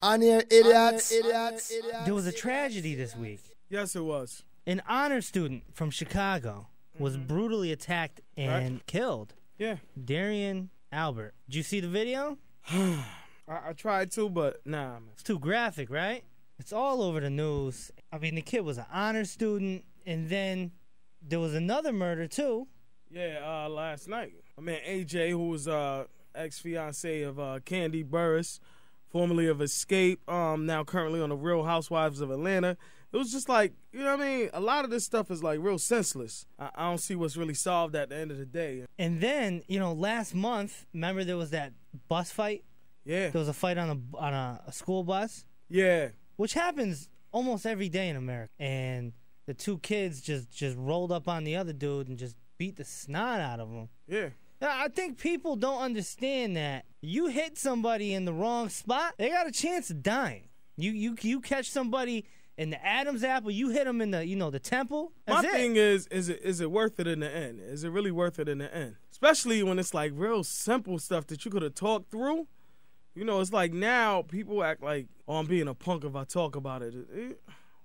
On here, idiots. There was a tragedy this week. Yes, it was. An honor student from Chicago was brutally attacked and killed. Yeah. Darien Albert. Did you see the video? I tried to, but nah. It's too graphic, right? It's all over the news. I mean, the kid was an honor student, and then there was another murder, too. Yeah, last night. I mean, AJ, who was ex-fiancé of Candy Burris, formerly of Escape, now currently on the Real Housewives of Atlanta. It was just like, you know what I mean? A lot of this stuff is like real senseless. I don't see what's really solved at the end of the day. And then, you know, last month, remember there was that bus fight? Yeah. There was a fight on a school bus? Yeah. Which happens almost every day in America. And the two kids just rolled up on the other dude and just beat the snot out of him. Yeah. I think people don't understand that you hit somebody in the wrong spot, they got a chance of dying. You catch somebody in the Adam's apple, you hit them in the the temple. That's My thing is it worth it in the end? Is it really worth it in the end? Especially when it's like real simple stuff that you could have talked through. You know, it's like now people act like, oh, I'm being a punk if I talk about it.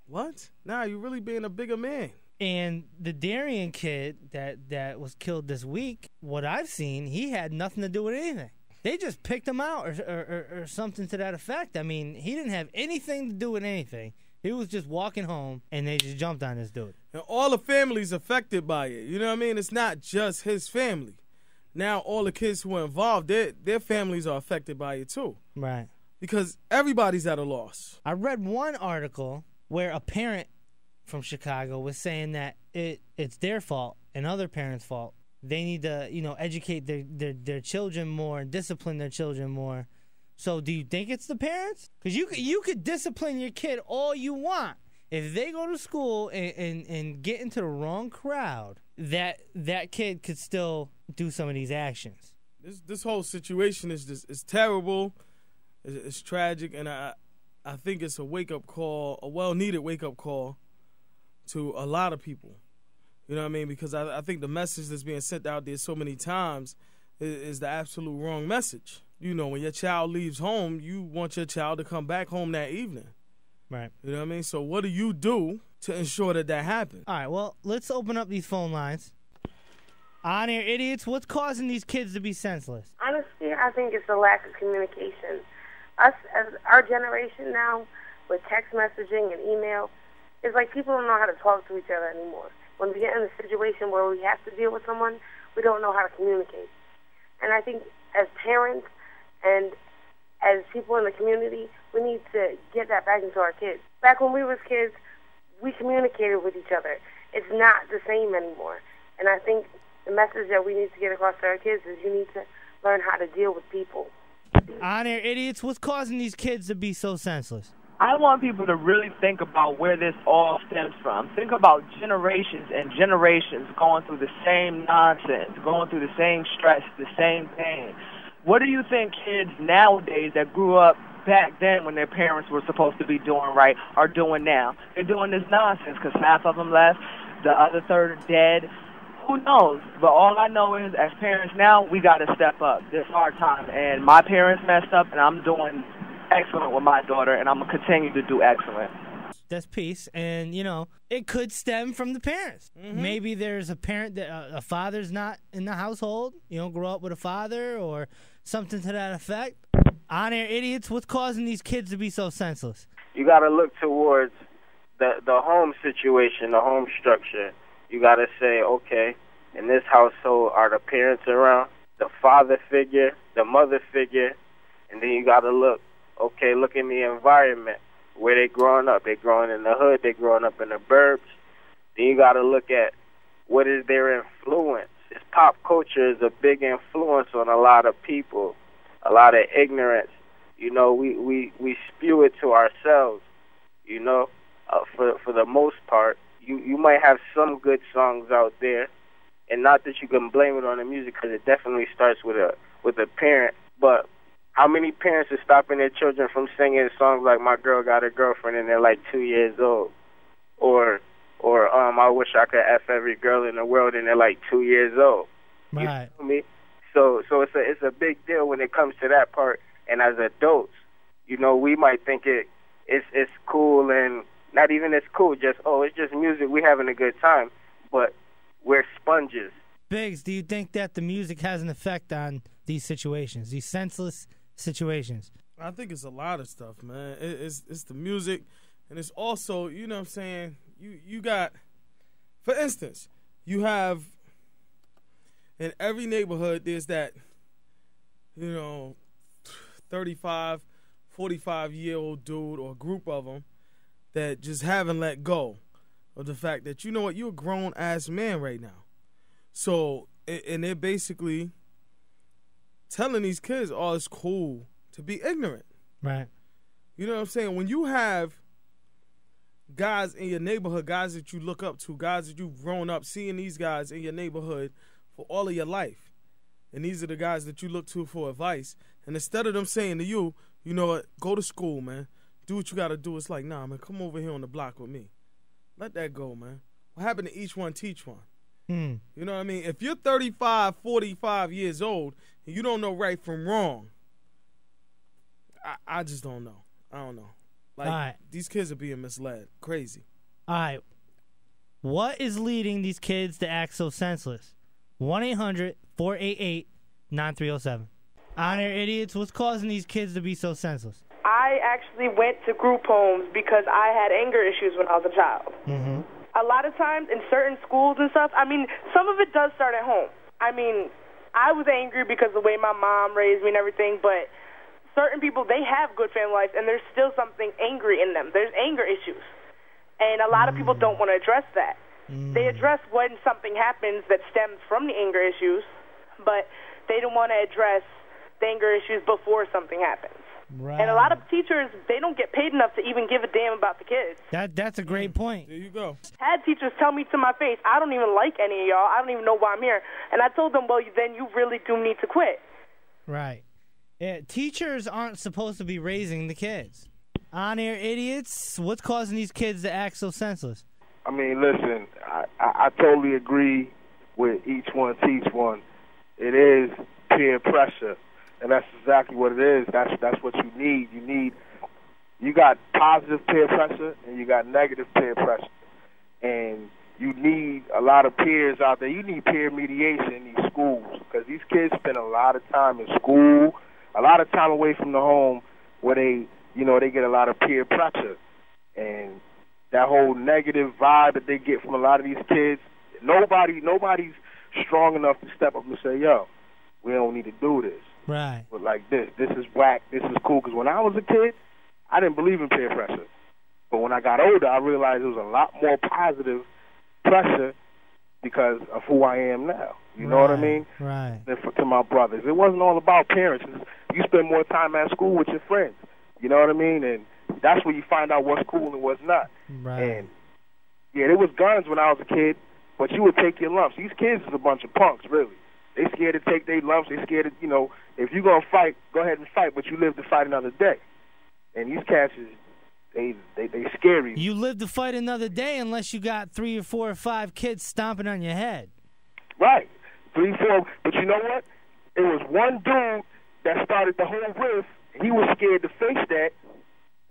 What? Nah, you really being a bigger man. And the Darien kid that was killed this week, what I've seen, he had nothing to do with anything. They just picked him out or something to that effect. I mean, he didn't have anything to do with anything. He was just walking home, and they just jumped on this dude. And all the family's affected by it. You know what I mean? It's not just his family. Now all the kids who are involved, their families are affected by it too. Right. Because everybody's at a loss. I read one article where a parent from Chicago was saying that it's their fault and other parents' fault. They need to, educate their children more and discipline their children more. So do you think it's the parents? Because you could discipline your kid all you want. If they go to school and get into the wrong crowd, that kid could still do some of these actions. This whole situation is terrible. It's tragic, and I think it's a wake-up call, a well-needed wake-up call to a lot of people. You know what I mean? Because I think the message that's being sent out there so many times is the absolute wrong message. You know, when your child leaves home, you want your child to come back home that evening. Right. You know what I mean? So what do you do to ensure that happens? All right, well, let's open up these phone lines. On air idiots, what's causing these kids to be senseless? Honestly, I think it's a lack of communication. Us, as our generation now, with text messaging and email, it's like people don't know how to talk to each other anymore. When we get in a situation where we have to deal with someone, we don't know how to communicate. And I think as parents and as people in the community, we need to get that back into our kids. Back when we was kids, we communicated with each other. It's not the same anymore. And I think the message that we need to get across to our kids is you need to learn how to deal with people. On air idiots, what's causing these kids to be so senseless? I want people to really think about where this all stems from. Think about generations and generations going through the same nonsense, going through the same stress, the same pain. What do you think kids nowadays that grew up back then when their parents were supposed to be doing right are doing now? They're doing this nonsense because half of them left, the other third are dead. Who knows? But all I know is as parents now, we got to step up. This is our time. And my parents messed up, and I'm doing excellent with my daughter, and I'm going to continue to do excellent. That's peace, and, it could stem from the parents. Mm-hmm. Maybe there's a parent that a father's not in the household, grow up with a father or something to that effect. On air idiots, what's causing these kids to be so senseless? You got to look towards the home situation, the home structure. You got to say, okay, in this household, are the parents around, the father figure, the mother figure, and then you got to look in the environment where they growing up. They growing in the hood. They growing up in the burbs. Then you got to look at what is their influence. This pop culture is a big influence on a lot of people, a lot of ignorance. We spew it to ourselves, for the most part. You might have some good songs out there, and not that you can blame it on the music because it definitely starts with a parent, but how many parents are stopping their children from singing songs like "My Girl Got a Girlfriend" and they're like 2 years old, or "I Wish I Could F Every Girl in the World" and they're like 2 years old? Right. You feel me? So it's a big deal when it comes to that part. And as adults, we might think it's cool, and not even it's cool, just, it's just music, we having a good time. But we're sponges. Biggs, do you think that the music has an effect on these situations, these senseless situations? I think it's a lot of stuff, man. It's the music, and it's also, you know what I'm saying, you got, for instance, you have, in every neighborhood, there's that, 35, 45-year-old dude or group of them that just haven't let go of the fact that, you know what, you're a grown-ass man right now. So, and they're basically telling these kids, it's cool to be ignorant. Right. You know what I'm saying? When you have guys in your neighborhood, guys that you look up to, guys that you've grown up seeing these guys in your neighborhood for all of your life, and these are the guys that you look to for advice, and instead of them saying to you, you know what, go to school, man, do what you got to do, it's like, nah, man, come over here on the block with me. Let that go, man. What happened to each one, teach one? You know what I mean? If you're 35, 45 years old, and you don't know right from wrong, I just don't know. I don't know. Like, right. These kids are being misled. Crazy. All right. What is leading these kids to act so senseless? 1-800-488-9307. On Air Idiots, what's causing these kids to be so senseless? I actually went to group homes because I had anger issues when I was a child. Mm-hmm. A lot of times in certain schools and stuff, I mean, some of it does start at home. I mean, I was angry because of the way my mom raised me and everything, but certain people, they have good family lives, and there's still something angry in them. There's anger issues. And a lot of people don't want to address that. They address when something happens that stems from the anger issues, but they don't want to address the anger issues before something happens. Right. And a lot of teachers, they don't get paid enough to even give a damn about the kids. That's a great point. There you go. Had teachers tell me to my face, I don't even like any of y'all. I don't even know why I'm here. And I told them, well, then you really do need to quit. Right. Yeah, teachers aren't supposed to be raising the kids. On Air Idiots, what's causing these kids to act so senseless? I mean, listen, I totally agree with each one, teach one. It is peer pressure. And that's exactly what it is. That's what you need. You got positive peer pressure and you got negative peer pressure. And you need a lot of peers out there. You need peer mediation in these schools because these kids spend a lot of time in school, a lot of time away from the home where they get a lot of peer pressure. And that whole negative vibe that they get from a lot of these kids, nobody's strong enough to step up and say, yo, we don't need to do this. Right. But like this is whack, this is cool. Because when I was a kid, I didn't believe in peer pressure. But when I got older, I realized there was a lot more positive pressure because of who I am now. You know what I mean? Right. To my brothers. It wasn't all about parents. You spend more time at school with your friends. You know what I mean? And that's where you find out what's cool and what's not. Right. And, yeah, there was guns when I was a kid, but you would take your lumps. These kids is a bunch of punks, really. They scared to take their lumps. They scared to, if you're going to fight, go ahead and fight, but you live to fight another day. And these cats, they scary. You live to fight another day unless you got 3 or 4 or 5 kids stomping on your head. Right. 3, 4. But you know what? It was one dude that started the whole riff. He was scared to face that.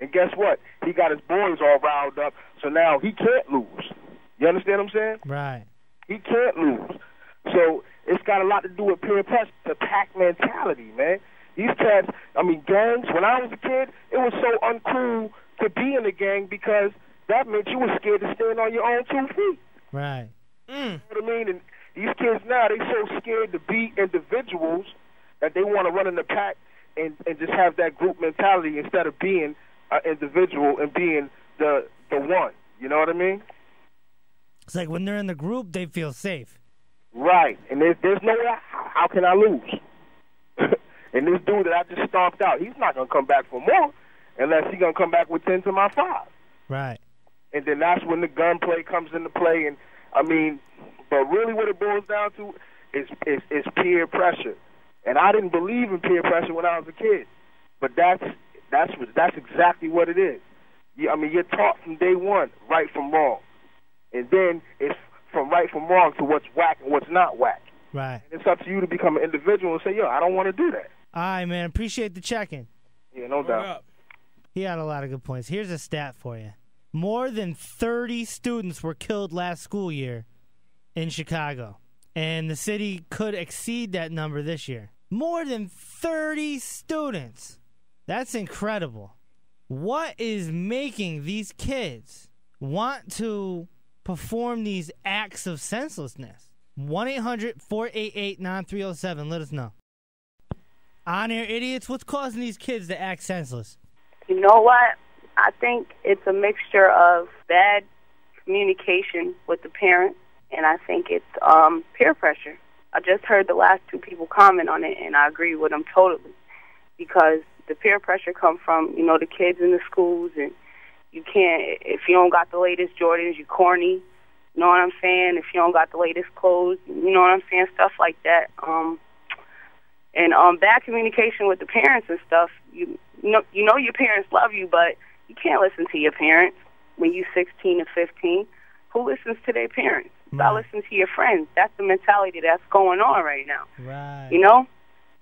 And guess what? He got his boys all riled up, so now he can't lose. You understand what I'm saying? Right. He can't lose. So it's got a lot to do with peer pressure, the pack mentality, man. These cats, gangs, when I was a kid, it was so uncool to be in a gang because that meant you were scared to stand on your own 2 feet. Right. You know what I mean? And these kids now, they so scared to be individuals that they want to run in the pack and just have that group mentality instead of being an individual and being the one. You know what I mean? It's like when they're in the group, they feel safe. Right. And there's no way, how can I lose? And this dude that I just stomped out, he's not going to come back for more unless he's going to come back with 10 to my 5. Right. And then that's when the gunplay comes into play. And, but really what it boils down to is peer pressure. And I didn't believe in peer pressure when I was a kid. But that's exactly what it is. You're taught from day one right from wrong. And then it's from right from wrong to what's whack and what's not whack. Right. And it's up to you to become an individual and say, yo, I don't want to do that. All right, man. Appreciate the check-in. Yeah, no doubt. He had a lot of good points. Here's a stat for you. More than 30 students were killed last school year in Chicago, and the city could exceed that number this year. More than 30 students. That's incredible. What is making these kids want to perform these acts of senselessness? 1-800-488-9307. Let us know. On Air Idiots, what's causing these kids to act senseless? You know what? I think it's a mixture of bad communication with the parents, and I think it's peer pressure. I just heard the last two people comment on it, and I agree with them totally, because the peer pressure comes from, the kids in the schools, and you can't, if you don't got the latest Jordans, you corny, you know what I'm saying? If you don't got the latest clothes, you know what I'm saying? Stuff like that. And bad communication with the parents and stuff. You know your parents love you, but you can't listen to your parents when you're 16 or 15. Who listens to their parents? Right. I listen to your friends. That's the mentality that's going on right now. Right.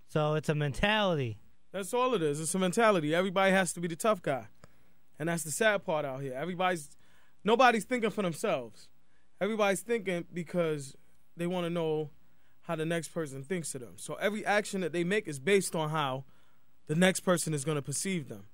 So it's a mentality. That's all it is. It's a mentality. Everybody has to be the tough guy. And that's the sad part out here. Nobody's thinking for themselves. Everybody's thinking because they want to know how the next person thinks of them. So every action that they make is based on how the next person is going to perceive them.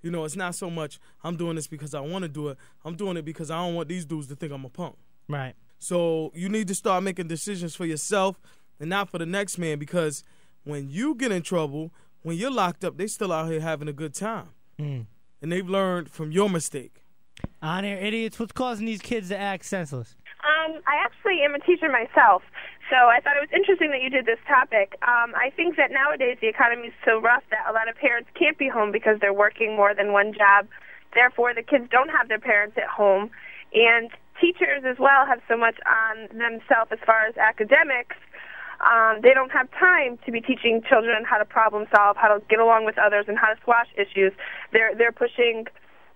It's not so much, I'm doing this because I want to do it. I'm doing it because I don't want these dudes to think I'm a punk. Right. So you need to start making decisions for yourself and not for the next man, because when you get in trouble, when you're locked up, they still out here having a good time. And they've learned from your mistake. On Air Idiots, what's causing these kids to act senseless? I actually am a teacher myself, so I thought it was interesting that you did this topic. I think that nowadays the economy is so rough that a lot of parents can't be home because they're working more than one job. Therefore, the kids don't have their parents at home. And teachers as well have so much on themselves as far as academics. They don't have time to be teaching children how to problem solve, how to get along with others, and how to squash issues. They're pushing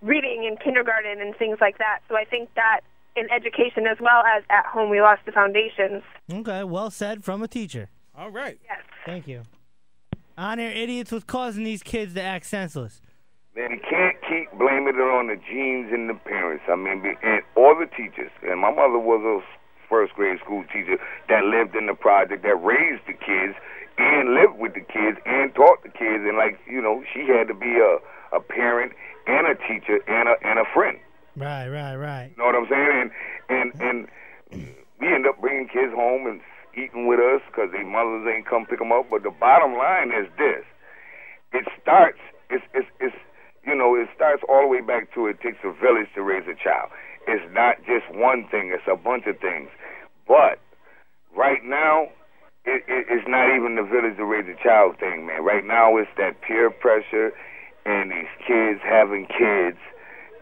reading in kindergarten and things like that. So I think that in education as well as at home, we lost the foundations. Okay, well said from a teacher. All right. Yes. Thank you. On Air Idiots, what's causing these kids to act senseless? Man, you can't keep blaming it on the genes and the parents. And all the teachers. And my mother was a first grade school teacher that lived in the project, that raised the kids and lived with the kids and taught the kids. And she had to be a parent and a teacher and a friend. Right. You know what I'm saying? And we end up bringing kids home and eating with us because their mothers ain't come pick them up. But the bottom line is this: it starts all the way back to it takes a village to raise a child. It's not just one thing; it's a bunch of things. But right now, it's not even the village to raise a child thing, man. Right now, it's that peer pressure and these kids having kids.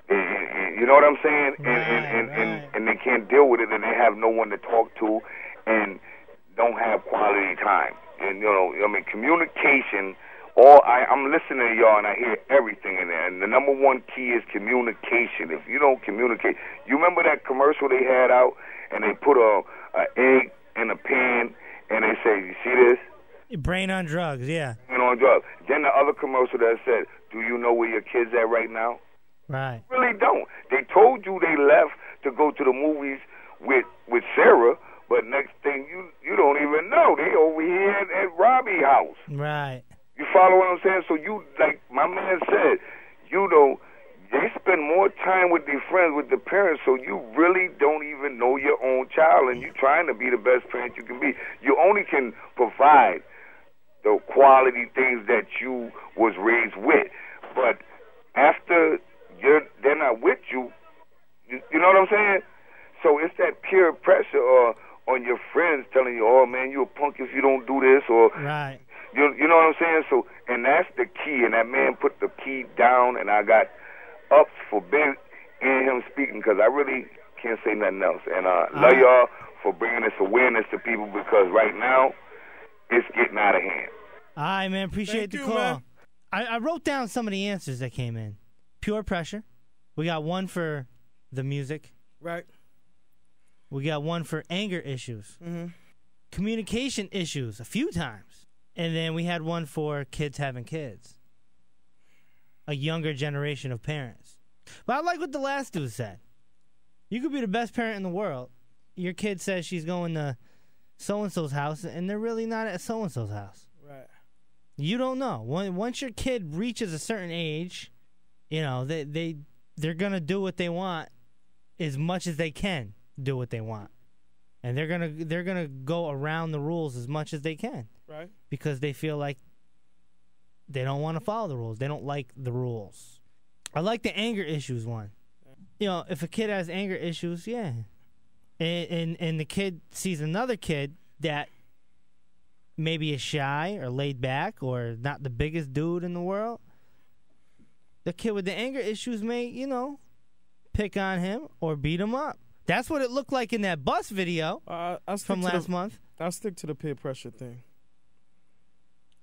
And you know what I'm saying? And they can't deal with it, and they have no one to talk to, and don't have quality time. And communication. I'm listening to y'all, and I hear everything in there. And the number one key is communication. If you don't communicate, you remember that commercial they had out, and they put a egg in a pan, and they say, "You see this? Brain on drugs, yeah. Brain on drugs." Then the other commercial that said, "Do you know where your kids at right now?" Right. Really don't. They told you they left to go to the movies with Sarah, but next thing you don't even know. They over here at Robbie's house. Right. You follow what I'm saying? So you, like my man said, they spend more time with their friends, with the parents, so you really don't even know your own child, and you're trying to be the best parent you can be. You only can provide the quality things that you was raised with. But after they're not with you, you know what I'm saying? So it's that peer pressure on your friends telling you, "Oh man, you're a punk if you don't do this," or right. You know what I'm saying? So, and that's the key. And that man put the key down, and I got up for Ben and him speaking because I really can't say nothing else. And love y'all for bringing this awareness to people, because right now it's getting out of hand. All right, man. Appreciate the call. Man. I wrote down some of the answers that came in. Pure pressure. We got one for the music. Right. We got one for anger issues. Mm-hmm. Communication issues a few times. And then we had one for kids having kids. a younger generation of parents. But I like what the last dude said. You could be the best parent in the world. Your kid says she's going to so-and-so's house, and they're really not at so-and-so's house. Right. You don't know. Once your kid reaches a certain age, you know, they're going to do what they want as much as they can do what they want. And they're gonna go around the rules as much as they can. Right. Because they feel like they don't want to follow the rules. They don't like the rules. I like the anger issues one. You know, if a kid has anger issues, yeah. And the kid sees another kid that maybe is shy or laid back or not the biggest dude in the world, the kid with the anger issues may, you know, pick on him or beat him up. That's what it looked like in that bus video from last month. I'll stick to the peer pressure thing.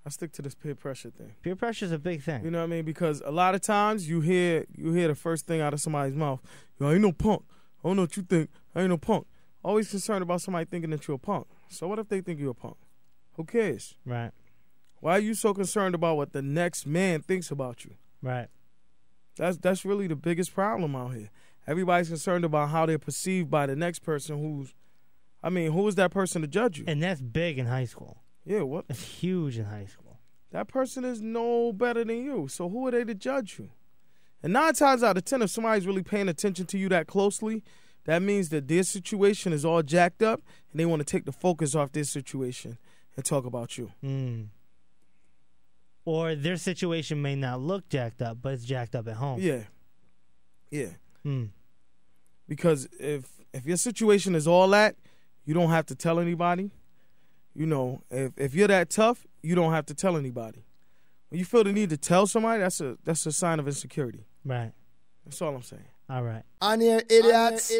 I stick to this peer pressure thing. Peer pressure is a big thing. You know what I mean? Because a lot of times you hear the first thing out of somebody's mouth. Yo, I ain't no punk. I don't know what you think. I ain't no punk. Always concerned about somebody thinking that you're a punk. So what if they think you're a punk? Who cares? Right. Why are you so concerned about what the next man thinks about you? Right. That's really the biggest problem out here. Everybody's concerned about how they're perceived by the next person who is that person to judge you? And that's big in high school. Yeah, what? It's huge in high school. That person is no better than you, so who are they to judge you? And 9 times out of 10, if somebody's really paying attention to you that closely, that means that their situation is all jacked up, and they want to take the focus off their situation and talk about you. Or their situation may not look jacked up, but it's jacked up at home. Yeah. Because if your situation is all that, you don't have to tell anybody. You know, if you're that tough, you don't have to tell anybody. When you feel the need to tell somebody, that's a sign of insecurity. Right. That's all I'm saying. All right. On your idiots.